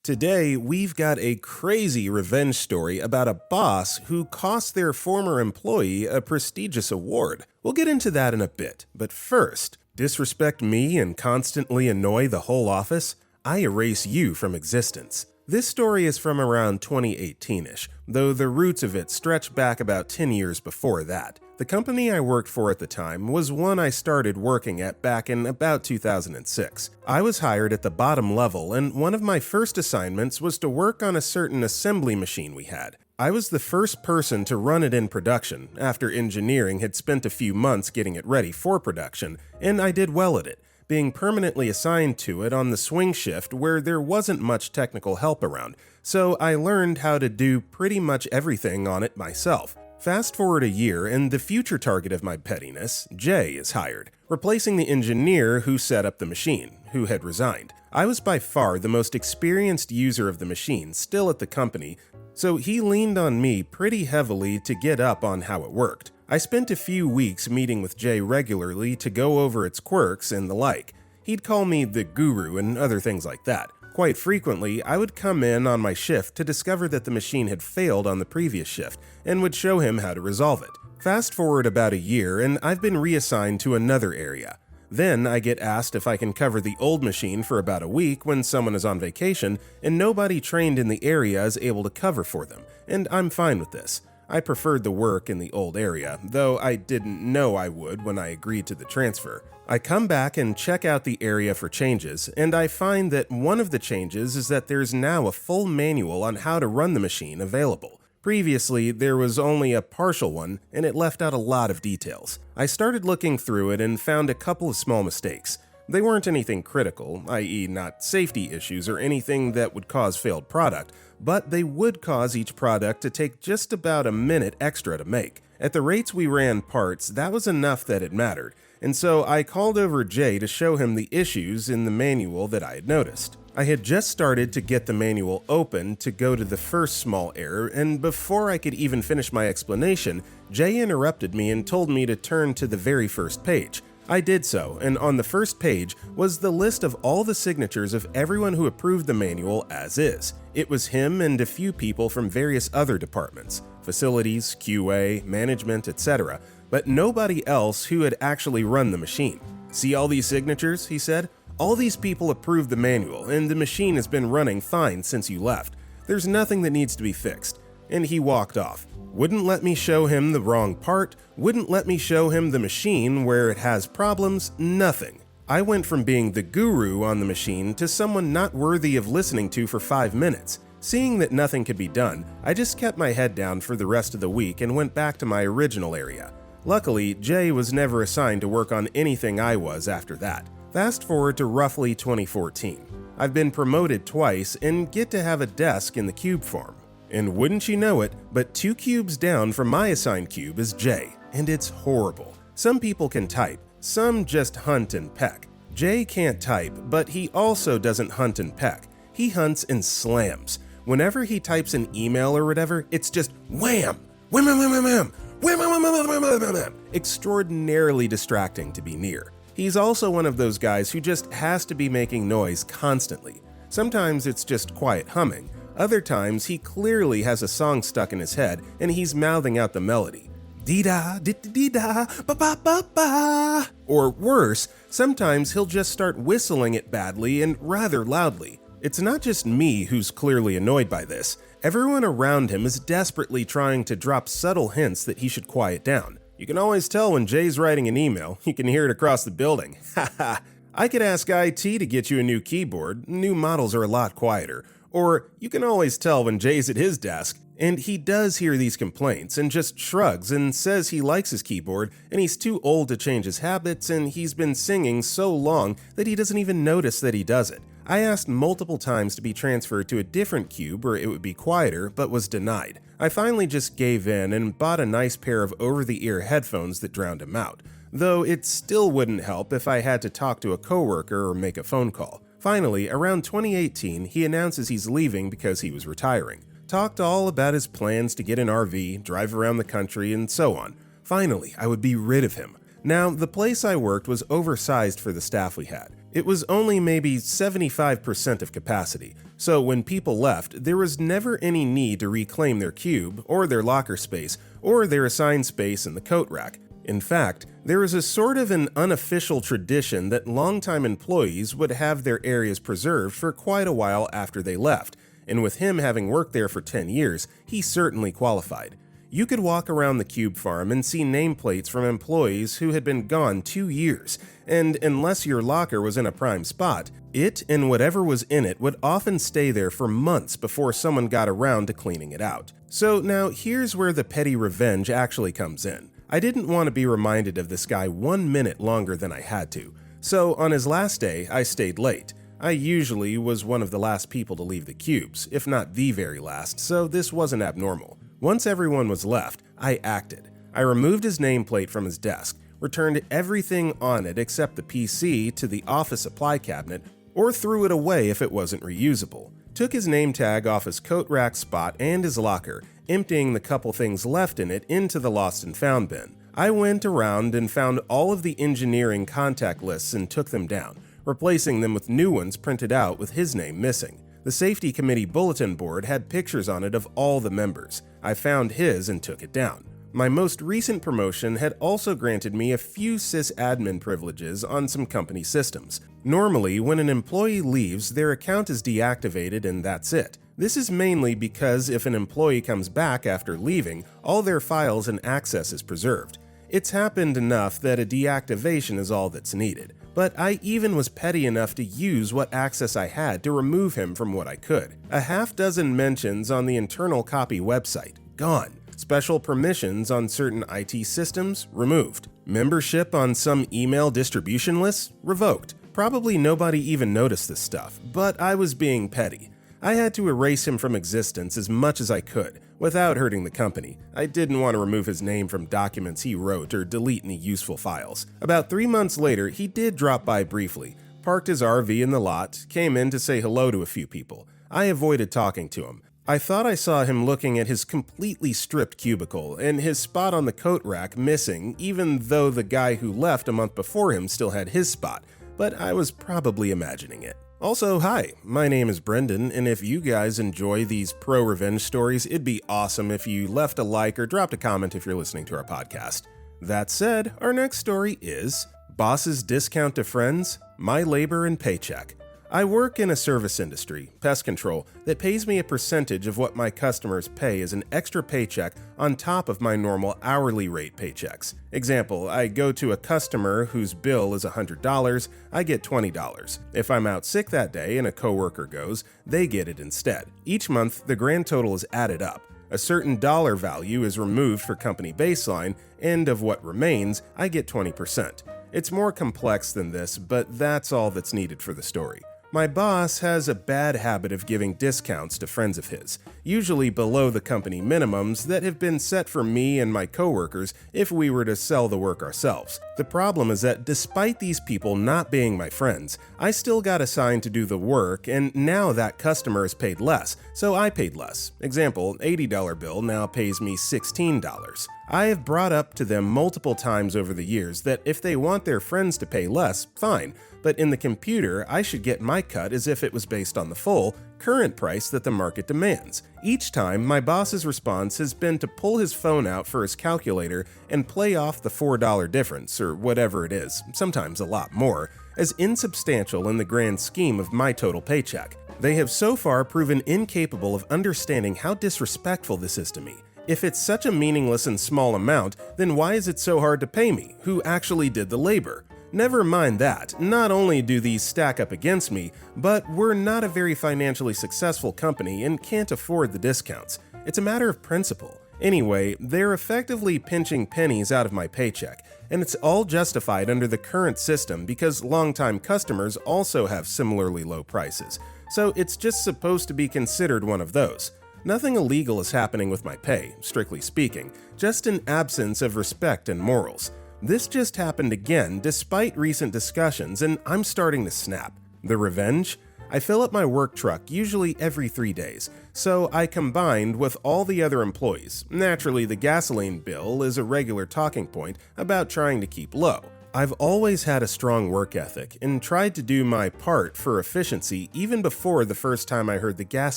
Today, we've got a crazy revenge story about a boss who cost their former employee a prestigious award. We'll get into that in a bit, but first, disrespect me and constantly annoy the whole office? I erase you from existence. This story is from around 2018-ish, though the roots of it stretch back about 10 years before that. The company I worked for at the time was one I started working at back in about 2006. I was hired at the bottom level, and one of my first assignments was to work on a certain assembly machine we had. I was the first person to run it in production, after engineering had spent a few months getting it ready for production, and I did well at it, being permanently assigned to it on the swing shift where there wasn't much technical help around, so I learned how to do pretty much everything on it myself. Fast forward a year, and the future target of my pettiness, Jay, is hired, replacing the engineer who set up the machine, who had resigned. I was by far the most experienced user of the machine still at the company, so he leaned on me pretty heavily to get up on how it worked. I spent a few weeks meeting with Jay regularly to go over its quirks and the like. He'd call me the guru and other things like that. Quite frequently, I would come in on my shift to discover that the machine had failed on the previous shift and would show him how to resolve it. Fast forward about a year and I've been reassigned to another area. Then I get asked if I can cover the old machine for about a week when someone is on vacation and nobody trained in the area is able to cover for them, and I'm fine with this. I preferred the work in the old area, though I didn't know I would when I agreed to the transfer. I come back and check out the area for changes, and I find that one of the changes is that there's now a full manual on how to run the machine available. Previously, there was only a partial one, and it left out a lot of details. I started looking through it and found a couple of small mistakes. They weren't anything critical, i.e. not safety issues or anything that would cause failed product, but they would cause each product to take just about a minute extra to make. At the rates we ran parts, that was enough that it mattered, and so I called over Jay to show him the issues in the manual that I had noticed. I had just started to get the manual open to go to the first small error, and before I could even finish my explanation, Jay interrupted me and told me to turn to the very first page. I did so, and on the first page was the list of all the signatures of everyone who approved the manual as is. It was him and a few people from various other departments, facilities, QA, management, etc., but nobody else who had actually run the machine. "See all these signatures?" he said. "All these people approved the manual, and the machine has been running fine since you left. There's nothing that needs to be fixed." And he walked off. Wouldn't let me show him the wrong part, wouldn't let me show him the machine where it has problems, nothing. I went from being the guru on the machine to someone not worthy of listening to for 5 minutes. Seeing that nothing could be done, I just kept my head down for the rest of the week and went back to my original area. Luckily, Jay was never assigned to work on anything I was after that. Fast forward to roughly 2014. I've been promoted twice and get to have a desk in the cube farm. And wouldn't you know it, but 2 cubes down from my assigned cube is Jay, and it's horrible. Some people can type, some just hunt and peck. Jay can't type, but he also doesn't hunt and peck. He hunts and slams. Whenever he types an email or whatever, it's just wham! Wham, wham, wham, wham, wham! Wham, wham, wham, wham, wham, wham, wham, wham. Extraordinarily distracting to be near. He's also one of those guys who just has to be making noise constantly. Sometimes it's just quiet humming. Other times, he clearly has a song stuck in his head and he's mouthing out the melody. Dee-da, dee-dee-da, ba-ba-ba-ba. Or worse, sometimes he'll just start whistling it badly and rather loudly. It's not just me who's clearly annoyed by this. Everyone around him is desperately trying to drop subtle hints that he should quiet down. You can always tell when Jay's writing an email. You can hear it across the building. Haha. I could ask IT to get you a new keyboard. New models are a lot quieter. Or you can always tell when Jay's at his desk, and he does hear these complaints and just shrugs and says he likes his keyboard and he's too old to change his habits and he's been singing so long that he doesn't even notice that he does it. I asked multiple times to be transferred to a different cube where it would be quieter, but was denied. I finally just gave in and bought a nice pair of over-the-ear headphones that drowned him out, though it still wouldn't help if I had to talk to a coworker or make a phone call. Finally, around 2018, he announces he's leaving because he was retiring. Talked all about his plans to get an RV, drive around the country, and so on. Finally, I would be rid of him. Now, the place I worked was oversized for the staff we had. It was only maybe 75% of capacity, so when people left, there was never any need to reclaim their cube, or their locker space, or their assigned space in the coat rack. In fact, there is a sort of an unofficial tradition that longtime employees would have their areas preserved for quite a while after they left, and with him having worked there for 10 years, he certainly qualified. You could walk around the cube farm and see nameplates from employees who had been gone 2 years, and unless your locker was in a prime spot, it and whatever was in it would often stay there for months before someone got around to cleaning it out. So now here's where the petty revenge actually comes in. I didn't want to be reminded of this guy 1 minute longer than I had to, so on his last day I stayed late. I usually was one of the last people to leave the cubes, if not the very last, so this wasn't abnormal. Once everyone was left, I acted. I removed his nameplate from his desk, returned everything on it except the PC to the office supply cabinet, or threw it away if it wasn't reusable. Took his name tag off his coat rack spot and his locker, emptying the couple things left in it into the lost and found bin. I went around and found all of the engineering contact lists and took them down, replacing them with new ones printed out with his name missing. The safety committee bulletin board had pictures on it of all the members. I found his and took it down. My most recent promotion had also granted me a few sysadmin privileges on some company systems. Normally, when an employee leaves, their account is deactivated and that's it. This is mainly because if an employee comes back after leaving, all their files and access is preserved. It's happened enough that a deactivation is all that's needed. But I even was petty enough to use what access I had to remove him from what I could. A half dozen mentions on the internal copy website, gone. Special permissions on certain IT systems, removed. Membership on some email distribution lists, revoked. Probably nobody even noticed this stuff, but I was being petty. I had to erase him from existence as much as I could, without hurting the company. I didn't want to remove his name from documents he wrote or delete any useful files. About 3 months later, he did drop by briefly, parked his RV in the lot, came in to say hello to a few people. I avoided talking to him. I thought I saw him looking at his completely stripped cubicle and his spot on the coat rack missing, even though the guy who left a month before him still had his spot, but I was probably imagining it. Also, hi, my name is Brendan, and if you guys enjoy these pro-revenge stories, it'd be awesome if you left a like or dropped a comment if you're listening to our podcast. That said, our next story is Boss's Discount to Friends, My Labor and Paycheck. I work in a service industry, pest control, that pays me a percentage of what my customers pay as an extra paycheck on top of my normal hourly rate paychecks. Example, I go to a customer whose bill is $100, I get $20. If I'm out sick that day and a coworker goes, they get it instead. Each month, the grand total is added up. A certain dollar value is removed for company baseline, and of what remains, I get 20%. It's more complex than this, but that's all that's needed for the story. My boss has a bad habit of giving discounts to friends of his, usually below the company minimums that have been set for me and my coworkers if we were to sell the work ourselves. The problem is that despite these people not being my friends, I still got assigned to do the work, and now that customer is paid less, so I paid less. Example, $80 bill now pays me $16. I have brought up to them multiple times over the years that if they want their friends to pay less, fine, but in the computer, I should get my cut as if it was based on the full, current price that the market demands. Each time, my boss's response has been to pull his phone out for his calculator and play off the $4 difference, or whatever it is, sometimes a lot more, as insubstantial in the grand scheme of my total paycheck. They have so far proven incapable of understanding how disrespectful this is to me. If it's such a meaningless and small amount, then why is it so hard to pay me, who actually did the labor? Never mind that, not only do these stack up against me, but we're not a very financially successful company and can't afford the discounts. It's a matter of principle. Anyway, they're effectively pinching pennies out of my paycheck, and it's all justified under the current system because longtime customers also have similarly low prices, so it's just supposed to be considered one of those. Nothing illegal is happening with my pay, strictly speaking, just an absence of respect and morals. This just happened again despite recent discussions, and I'm starting to snap. The revenge? I fill up my work truck usually every 3 days, so I combined with all the other employees. Naturally, the gasoline bill is a regular talking point about trying to keep low. I've always had a strong work ethic and tried to do my part for efficiency even before the first time I heard the gas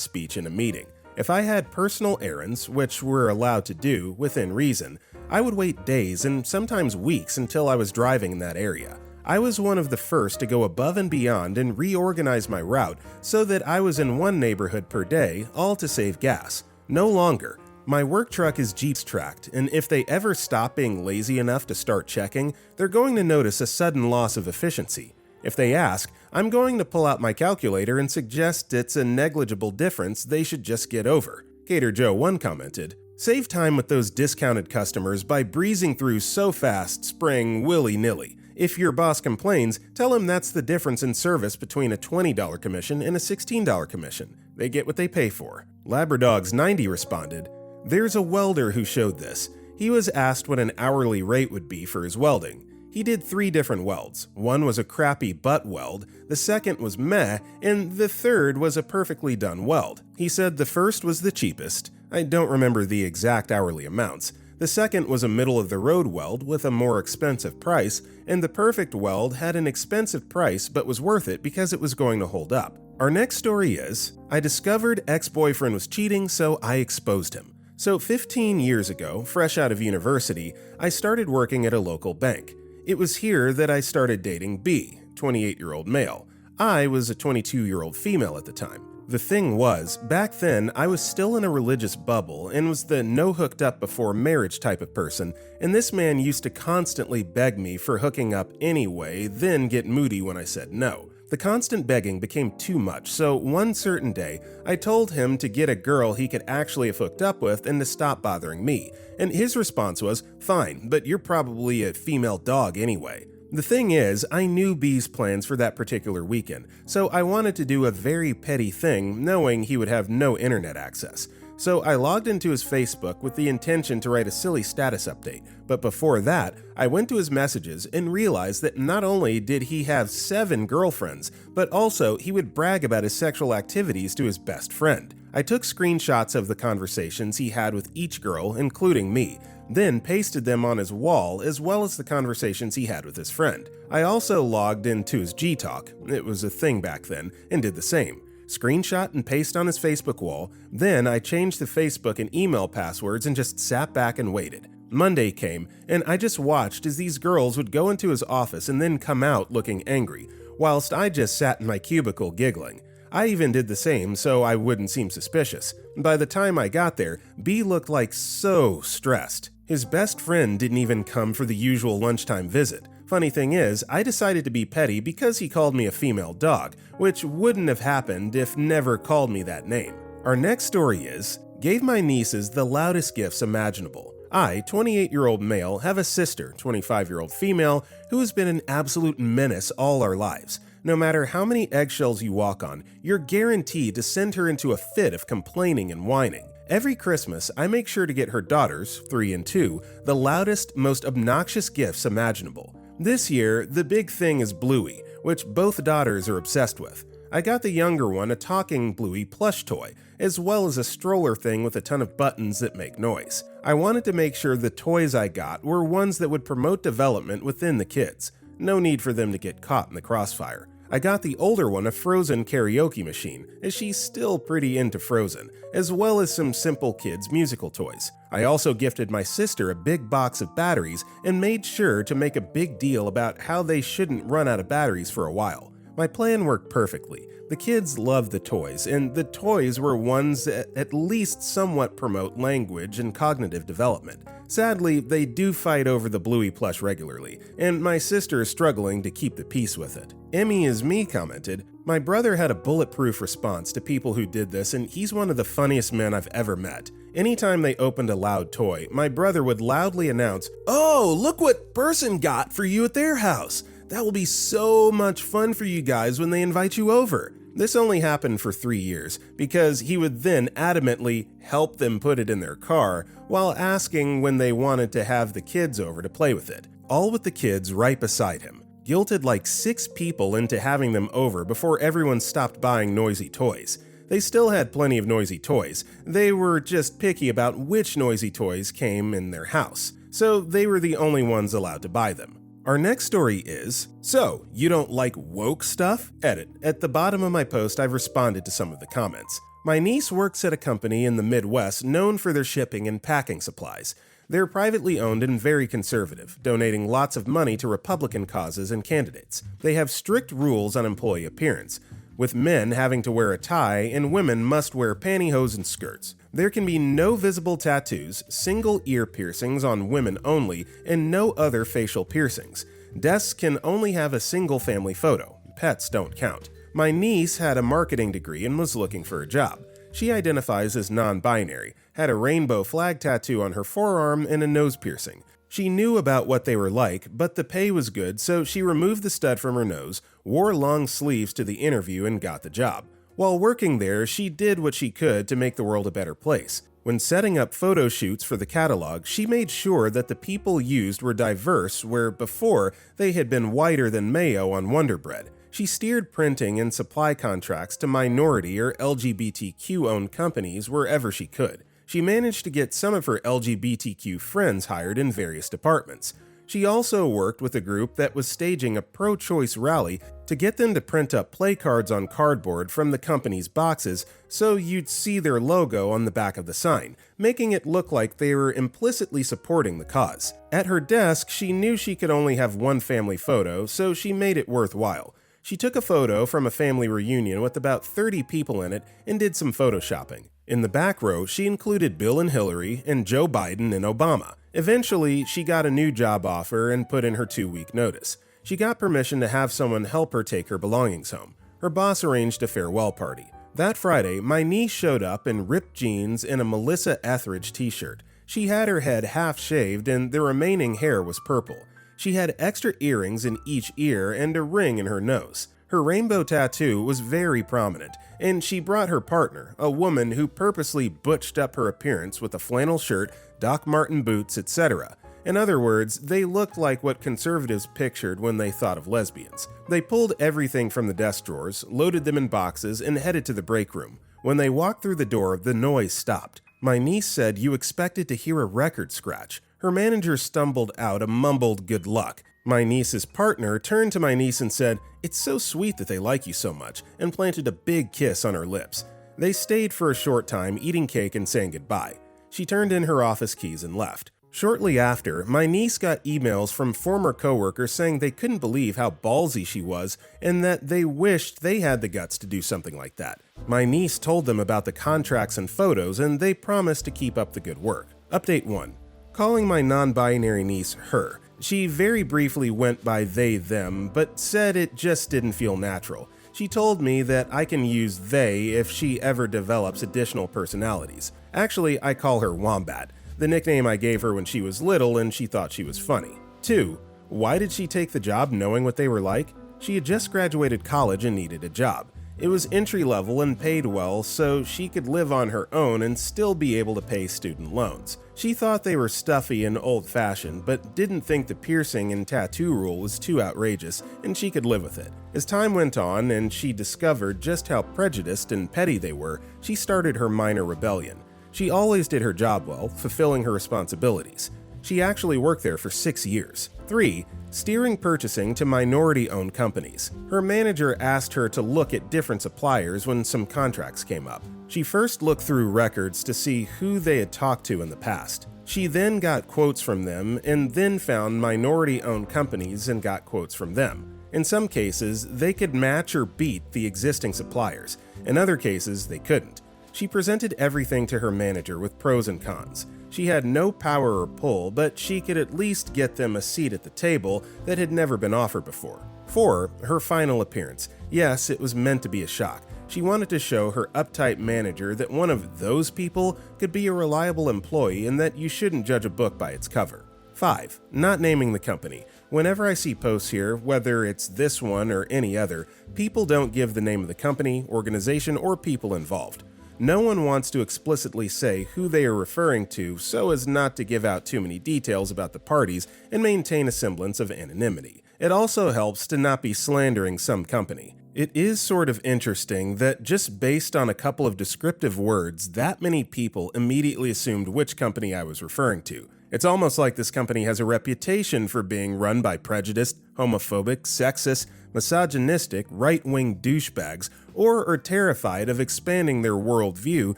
speech in a meeting. If I had personal errands, which we're allowed to do within reason, I would wait days and sometimes weeks until I was driving in that area. I was one of the first to go above and beyond and reorganize my route so that I was in one neighborhood per day, all to save gas. No longer. My work truck is Jeep's tracked, and if they ever stop being lazy enough to start checking, they're going to notice a sudden loss of efficiency. If they ask, I'm going to pull out my calculator and suggest it's a negligible difference they should just get over. Cater Joe 1 commented, "Save time with those discounted customers by breezing through so fast, spraying willy-nilly. If your boss complains, tell him that's the difference in service between a $20 commission and a $16 commission. They get what they pay for." Labradogs 90 responded, "There's a welder who showed this. He was asked what an hourly rate would be for his welding. He did 3 different welds. One was a crappy butt weld, the second was meh, and the third was a perfectly done weld. He said the first was the cheapest. I don't remember the exact hourly amounts. The second was a middle-of-the-road weld with a more expensive price, and the perfect weld had an expensive price but was worth it because it was going to hold up." Our next story is, I discovered ex-boyfriend was cheating, so I exposed him. So 15 years ago, fresh out of university, I started working at a local bank. It was here that I started dating B, 28-year-old male. I was a 22-year-old female at the time. The thing was, back then I was still in a religious bubble and was the no hooked up before marriage type of person, and this man used to constantly beg me for hooking up anyway, then get moody when I said no. The constant begging became too much, so one certain day, I told him to get a girl he could actually have hooked up with and to stop bothering me, and his response was, "Fine, but you're probably a female dog anyway." The thing is, I knew B's plans for that particular weekend, so I wanted to do a very petty thing knowing he would have no internet access. So I logged into his Facebook with the intention to write a silly status update, but before that, I went to his messages and realized that not only did he have 7 girlfriends, but also he would brag about his sexual activities to his best friend. I took screenshots of the conversations he had with each girl, including me, then pasted them on his wall as well as the conversations he had with his friend. I also logged into his G-Talk, it was a thing back then, and did the same. Screenshot and paste on his Facebook wall, then I changed the Facebook and email passwords and just sat back and waited. Monday came, and I just watched as these girls would go into his office and then come out looking angry, whilst I just sat in my cubicle giggling. I even did the same so I wouldn't seem suspicious. By the time I got there, B looked like so stressed. His best friend didn't even come for the usual lunchtime visit. Funny thing is, I decided to be petty because he called me a female dog, which wouldn't have happened if never called me that name. Our next story is, gave my nieces the loudest gifts imaginable. I, 28-year-old male, have a sister, 25-year-old female, who has been an absolute menace all our lives. No matter how many eggshells you walk on, you're guaranteed to send her into a fit of complaining and whining. Every Christmas, I make sure to get her daughters, 3 and 2, the loudest, most obnoxious gifts imaginable. This year, the big thing is Bluey, which both daughters are obsessed with. I got the younger one a talking Bluey plush toy, as well as a stroller thing with a ton of buttons that make noise. I wanted to make sure the toys I got were ones that would promote development within the kids. No need for them to get caught in the crossfire. I got the older one a Frozen karaoke machine, as she's still pretty into Frozen, as well as some simple kids' musical toys. I also gifted my sister a big box of batteries and made sure to make a big deal about how they shouldn't run out of batteries for a while. My plan worked perfectly. The kids loved the toys, and the toys were ones that at least somewhat promote language and cognitive development. Sadly, they do fight over the Bluey plush regularly, and my sister is struggling to keep the peace with it. Emmy is Me commented, "My brother had a bulletproof response to people who did this, and he's one of the funniest men I've ever met. Anytime they opened a loud toy, my brother would loudly announce, 'Oh, look what person got for you at their house. That will be so much fun for you guys when they invite you over.' This only happened for 3 years, because he would then adamantly help them put it in their car, while asking when they wanted to have the kids over to play with it. All with the kids right beside him. Guilted like 6 people into having them over before everyone stopped buying noisy toys. They still had plenty of noisy toys, they were just picky about which noisy toys came in their house, so they were the only ones allowed to buy them. Our next story is, so, you don't like woke stuff? Edit. At the bottom of my post, I've responded to some of the comments. My niece works at a company in the Midwest known for their shipping and packing supplies. They're privately owned and very conservative, donating lots of money to Republican causes and candidates. They have strict rules on employee appearance, with men having to wear a tie and women must wear pantyhose and skirts. There can be no visible tattoos, single ear piercings on women only, and no other facial piercings. Desks can only have a single family photo. Pets don't count. My niece had a marketing degree and was looking for a job. She identifies as non-binary, had a rainbow flag tattoo on her forearm and a nose piercing. She knew about what they were like, but the pay was good, so she removed the stud from her nose, wore long sleeves to the interview, and got the job. While working there, she did what she could to make the world a better place. When setting up photo shoots for the catalog, she made sure that the people used were diverse, where before they had been whiter than mayo on Wonder Bread. She steered printing and supply contracts to minority or LGBTQ-owned companies wherever she could. She managed to get some of her LGBTQ friends hired in various departments. She also worked with a group that was staging a pro-choice rally to get them to print up play cards on cardboard from the company's boxes so you'd see their logo on the back of the sign, making it look like they were implicitly supporting the cause. At her desk, she knew she could only have one family photo, so she made it worthwhile. She took a photo from a family reunion with about 30 people in it and did some photoshopping. In the back row, she included Bill and Hillary and Joe Biden and Obama. Eventually, she got a new job offer and put in her 2-week notice. She got permission to have someone help her take her belongings home. Her boss arranged a farewell party. That Friday, my niece showed up in ripped jeans and a Melissa Etheridge t-shirt. She had her head half shaved and the remaining hair was purple. She had extra earrings in each ear and a ring in her nose. Her rainbow tattoo was very prominent, and she brought her partner, a woman who purposely butched up her appearance with a flannel shirt, Doc Marten boots, etc. In other words, they looked like what conservatives pictured when they thought of lesbians. They pulled everything from the desk drawers, loaded them in boxes, and headed to the break room. When they walked through the door, the noise stopped. My niece said you expected to hear a record scratch. Her manager stumbled out a mumbled good luck. My niece's partner turned to my niece and said, "It's so sweet that they like you so much," and planted a big kiss on her lips. They stayed for a short time, eating cake and saying goodbye. She turned in her office keys and left. Shortly after, my niece got emails from former coworkers saying they couldn't believe how ballsy she was and that they wished they had the guts to do something like that. My niece told them about the contracts and photos, and they promised to keep up the good work. Update 1. Calling my non-binary niece her. She very briefly went by they, them, but said it just didn't feel natural. She told me that I can use they if she ever develops additional personalities. Actually, I call her Wombat, the nickname I gave her when she was little and she thought she was funny. 2. Why did she take the job knowing what they were like? She had just graduated college and needed a job. It was entry-level and paid well, so she could live on her own and still be able to pay student loans. She thought they were stuffy and old-fashioned, but didn't think the piercing and tattoo rule was too outrageous, and she could live with it. As time went on and she discovered just how prejudiced and petty they were, she started her minor rebellion. She always did her job well, fulfilling her responsibilities. She actually worked there for 6 years. 3. Steering purchasing to minority-owned companies. Her manager asked her to look at different suppliers when some contracts came up. She first looked through records to see who they had talked to in the past. She then got quotes from them and then found minority-owned companies and got quotes from them. In some cases, they could match or beat the existing suppliers. In other cases, they couldn't. She presented everything to her manager with pros and cons. She had no power or pull, but she could at least get them a seat at the table that had never been offered before. 4. Her final appearance. Yes, it was meant to be a shock. She wanted to show her uptight manager that one of those people could be a reliable employee and that you shouldn't judge a book by its cover. 5. Not naming the company. Whenever I see posts here, whether it's this one or any other, people don't give the name of the company, organization, or people involved. No one wants to explicitly say who they are referring to so as not to give out too many details about the parties and maintain a semblance of anonymity. It also helps to not be slandering some company. It is sort of interesting that just based on a couple of descriptive words, that many people immediately assumed which company I was referring to. It's almost like this company has a reputation for being run by prejudiced, homophobic, sexist, misogynistic, right-wing douchebags, or are terrified of expanding their worldview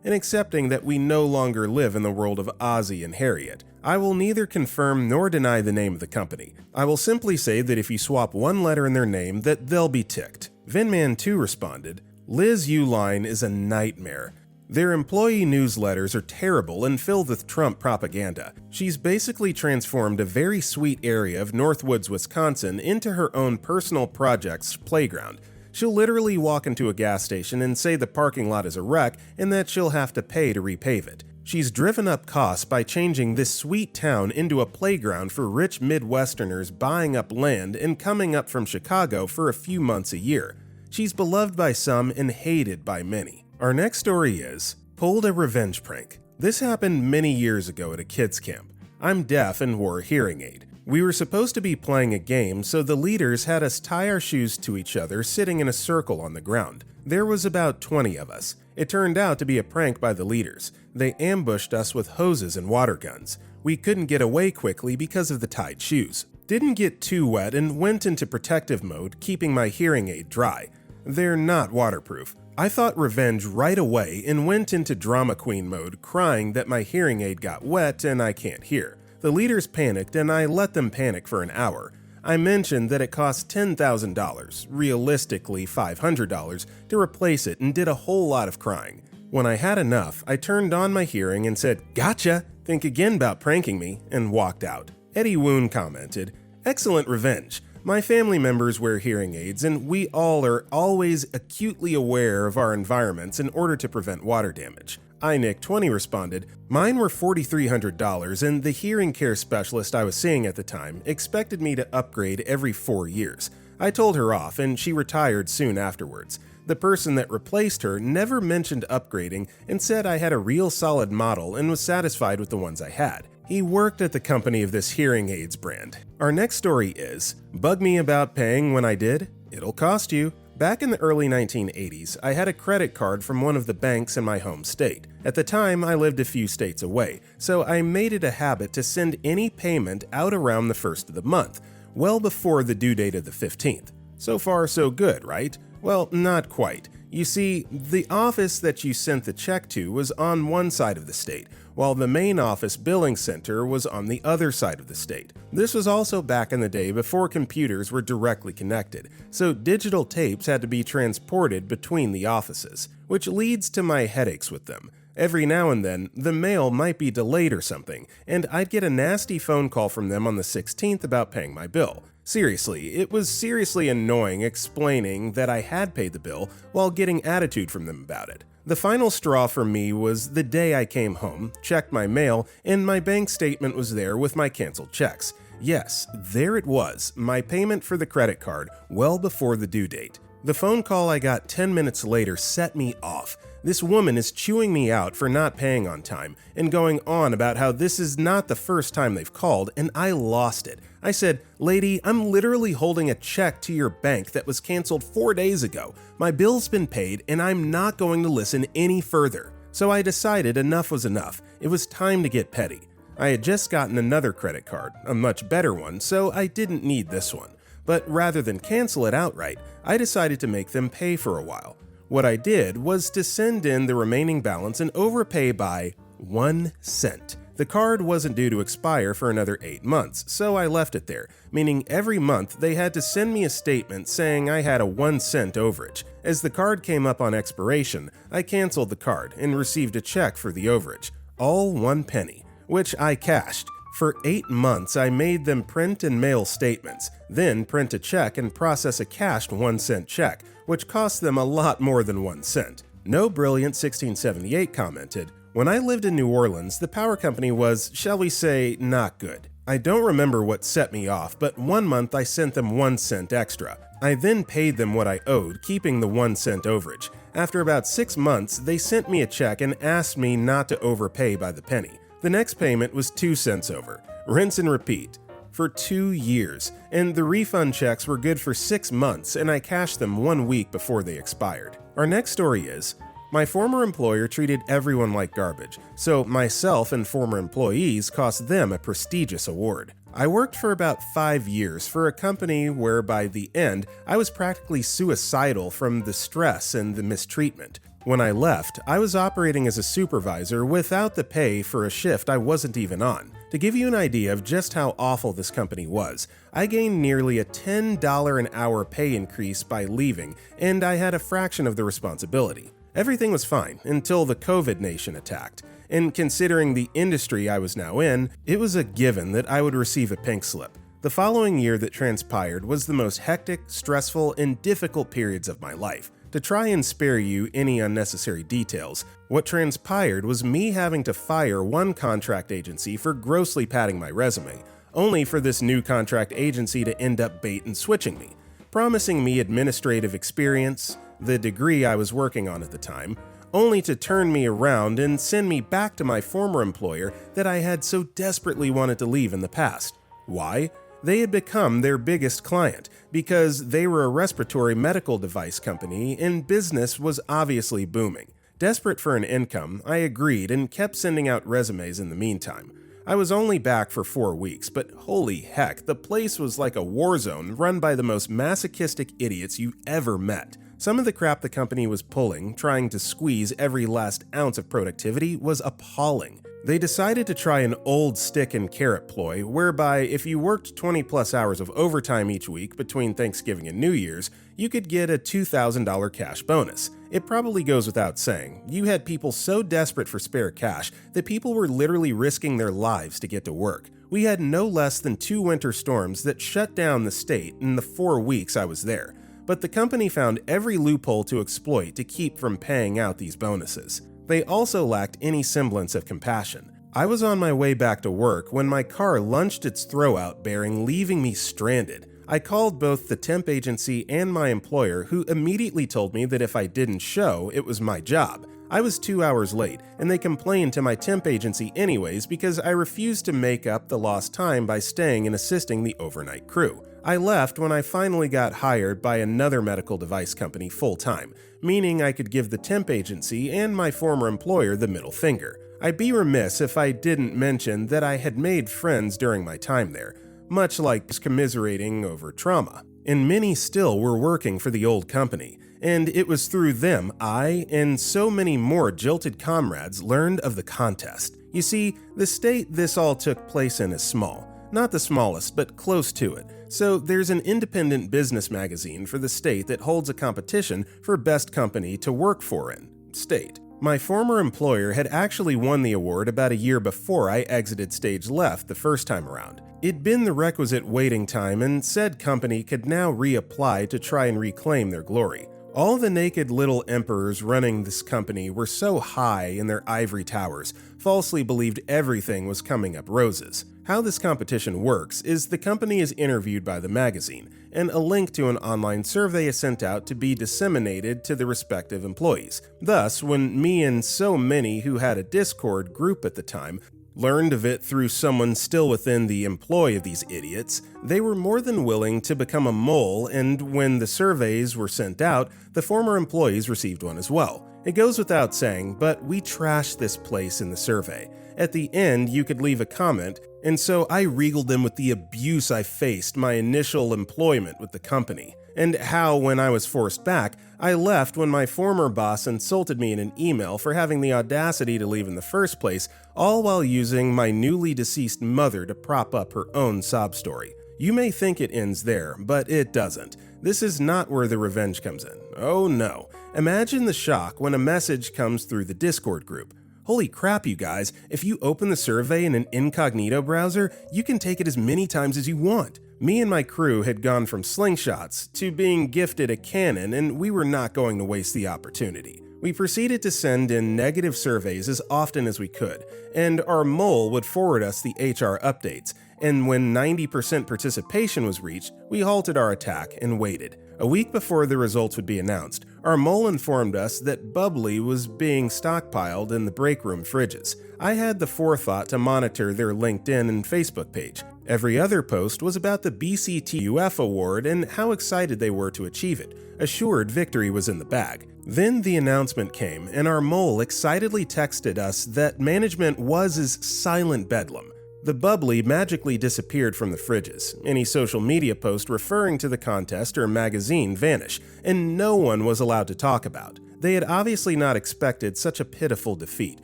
and accepting that we no longer live in the world of Ozzy and Harriet. I will neither confirm nor deny the name of the company. I will simply say that if you swap one letter in their name, that they'll be ticked. Vinman2 responded, Liz Uline is a nightmare. Their employee newsletters are terrible and filled with Trump propaganda. She's basically transformed a very sweet area of Northwoods, Wisconsin into her own personal project's playground. She'll literally walk into a gas station and say the parking lot is a wreck and that she'll have to pay to repave it. She's driven up costs by changing this sweet town into a playground for rich Midwesterners buying up land and coming up from Chicago for a few months a year. She's beloved by some and hated by many. Our next story is, pulled a revenge prank. This happened many years ago at a kids camp. I'm deaf and wore a hearing aid. We were supposed to be playing a game, so the leaders had us tie our shoes to each other sitting in a circle on the ground. There was about 20 of us. It turned out to be a prank by the leaders. They ambushed us with hoses and water guns. We couldn't get away quickly because of the tied shoes. Didn't get too wet and went into protective mode, keeping my hearing aid dry. They're not waterproof. I thought revenge right away and went into drama queen mode, crying that my hearing aid got wet and I can't hear. The leaders panicked and I let them panic for an hour. I mentioned that it cost $10,000, realistically $500, to replace it and did a whole lot of crying. When I had enough, I turned on my hearing and said, "Gotcha, think again about pranking me," and walked out. Eddie Woon commented, "Excellent revenge. My family members wear hearing aids, and we all are always acutely aware of our environments in order to prevent water damage." iNick20 responded, "Mine were $4,300, and the hearing care specialist I was seeing at the time expected me to upgrade every 4 years. I told her off, and she retired soon afterwards. The person that replaced her never mentioned upgrading and said I had a real solid model and was satisfied with the ones I had. He worked at the company of this hearing aids brand." Our next story is, bug me about paying when I did? It'll cost you. Back in the early 1980s, I had a credit card from one of the banks in my home state. At the time, I lived a few states away, so I made it a habit to send any payment out around the first of the month, well before the due date of the 15th. So far, so good, right? Well, not quite. You see, the office that you sent the check to was on one side of the state, while the main office billing center was on the other side of the state. This was also back in the day before computers were directly connected, so digital tapes had to be transported between the offices, which leads to my headaches with them. Every now and then, the mail might be delayed or something, and I'd get a nasty phone call from them on the 16th about paying my bill. Seriously, it was seriously annoying explaining that I had paid the bill while getting attitude from them about it. The final straw for me was the day I came home, checked my mail, and my bank statement was there with my canceled checks. Yes, there it was, my payment for the credit card, well before the due date. The phone call I got 10 minutes later set me off. This woman is chewing me out for not paying on time and going on about how this is not the first time they've called, and I lost it. I said, "Lady, I'm literally holding a check to your bank that was canceled 4 days ago. My bill's been paid and I'm not going to listen any further." So I decided enough was enough. It was time to get petty. I had just gotten another credit card, a much better one, so I didn't need this one. But rather than cancel it outright, I decided to make them pay for a while. What I did was to send in the remaining balance and overpay by 1 cent. The card wasn't due to expire for another 8 months, so I left it there, meaning every month they had to send me a statement saying I had a 1 cent overage. As the card came up on expiration, I canceled the card and received a check for the overage, all 1 penny, which I cashed. For 8 months, I made them print and mail statements, then print a check and process a cashed 1 cent check, which cost them a lot more than 1 cent. No Brilliant 1678 commented, "When I lived in New Orleans, the power company was, shall we say, not good. I don't remember what set me off, but one month I sent them 1 cent extra. I then paid them what I owed, keeping the 1 cent overage. After about 6 months, they sent me a check and asked me not to overpay by the penny. The next payment was 2 cents over. Rinse and repeat. For 2 years, and the refund checks were good for 6 months, and I cashed them 1 week before they expired." Our next story is, My former employer treated everyone like garbage, so myself and former employees cost them a prestigious award. I worked for about 5 years for a company where by the end, I was practically suicidal from the stress and the mistreatment. When I left, I was operating as a supervisor without the pay for a shift I wasn't even on. To give you an idea of just how awful this company was, I gained nearly a $10 an hour pay increase by leaving, and I had a fraction of the responsibility. Everything was fine until the COVID nation attacked, and considering the industry I was now in, it was a given that I would receive a pink slip. The following year that transpired was the most hectic, stressful, and difficult periods of my life. To try and spare you any unnecessary details, what transpired was me having to fire one contract agency for grossly padding my resume, only for this new contract agency to end up bait and switching me, promising me administrative experience, the degree I was working on at the time, only to turn me around and send me back to my former employer that I had so desperately wanted to leave in the past. Why? They had become their biggest client because they were a respiratory medical device company and business was obviously booming. Desperate for an income, I agreed and kept sending out resumes in the meantime. I was only back for 4 weeks, but holy heck, the place was like a war zone run by the most masochistic idiots you ever met. Some of the crap the company was pulling, trying to squeeze every last ounce of productivity, was appalling. They decided to try an old stick and carrot ploy whereby if you worked 20 plus hours of overtime each week between Thanksgiving and New Year's, you could get a $2,000 cash bonus. It probably goes without saying, you had people so desperate for spare cash that people were literally risking their lives to get to work. We had no less than 2 winter storms that shut down the state in the 4 weeks I was there, but the company found every loophole to exploit to keep from paying out these bonuses. They also lacked any semblance of compassion. I was on my way back to work when my car lunged its throwout bearing, leaving me stranded. I called both the temp agency and my employer, who immediately told me that if I didn't show, it was my job. I was 2 hours late, and they complained to my temp agency anyways because I refused to make up the lost time by staying and assisting the overnight crew. I left when I finally got hired by another medical device company full-time, meaning I could give the temp agency and my former employer the middle finger. I'd be remiss if I didn't mention that I had made friends during my time there, much like commiserating over trauma. And many still were working for the old company, and it was through them I and so many more jilted comrades learned of the contest. You see, the state this all took place in is small. Not the smallest, but close to it. So there's an independent business magazine for the state that holds a competition for best company to work for in state. My former employer had actually won the award about a year before I exited stage left the first time around. It'd been the requisite waiting time, and said company could now reapply to try and reclaim their glory. All the naked little emperors running this company were so high in their ivory towers, falsely believed everything was coming up roses. How this competition works is the company is interviewed by the magazine, and a link to an online survey is sent out to be disseminated to the respective employees. Thus, when me and so many who had a Discord group at the time learned of it through someone still within the employ of these idiots, they were more than willing to become a mole, and when the surveys were sent out, the former employees received one as well. It goes without saying, but we trashed this place in the survey. At the end, you could leave a comment, and so I regaled them with the abuse I faced my initial employment with the company, and how when I was forced back, I left when my former boss insulted me in an email for having the audacity to leave in the first place, all while using my newly deceased mother to prop up her own sob story. You may think it ends there, but it doesn't. This is not where the revenge comes in. Oh no. Imagine the shock when a message comes through the Discord group. Holy crap, you guys, if you open the survey in an incognito browser, you can take it as many times as you want. Me and my crew had gone from slingshots to being gifted a cannon, and we were not going to waste the opportunity. We proceeded to send in negative surveys as often as we could, and our mole would forward us the HR updates, and when 90% participation was reached, we halted our attack and waited. A week before the results would be announced, our mole informed us that bubbly was being stockpiled in the break room fridges. I had the forethought to monitor their LinkedIn and Facebook page. Every other post was about the BCTUF award and how excited they were to achieve it, assured victory was in the bag. Then the announcement came, and our mole excitedly texted us that management was as silent bedlam. The bubbly magically disappeared from the fridges. Any social media post referring to the contest or magazine vanished, and no one was allowed to talk about. They had obviously not expected such a pitiful defeat,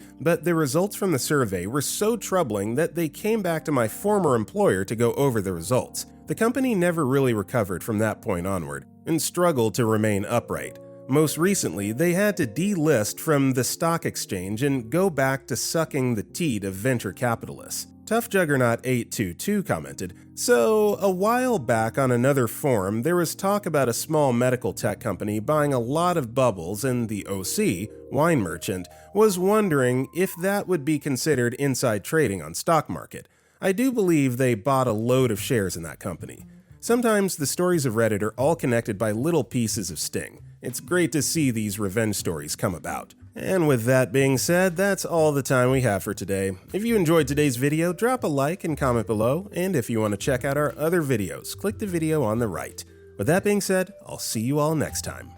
but the results from the survey were so troubling that they came back to my former employer to go over the results. The company never really recovered from that point onward, and struggled to remain upright. Most recently, they had to delist from the stock exchange and go back to sucking the teat of venture capitalists. Tough Juggernaut 822 commented, "So, a while back on another forum, there was talk about a small medical tech company buying a lot of bubbles, and the OC, wine merchant, was wondering if that would be considered inside trading on stock market. I do believe they bought a load of shares in that company." Sometimes the stories of Reddit are all connected by little pieces of sting. It's great to see these revenge stories come about. And with that being said, that's all the time we have for today. If you enjoyed today's video, drop a like and comment below, and if you want to check out our other videos, click the video on the right. With that being said, I'll see you all next time.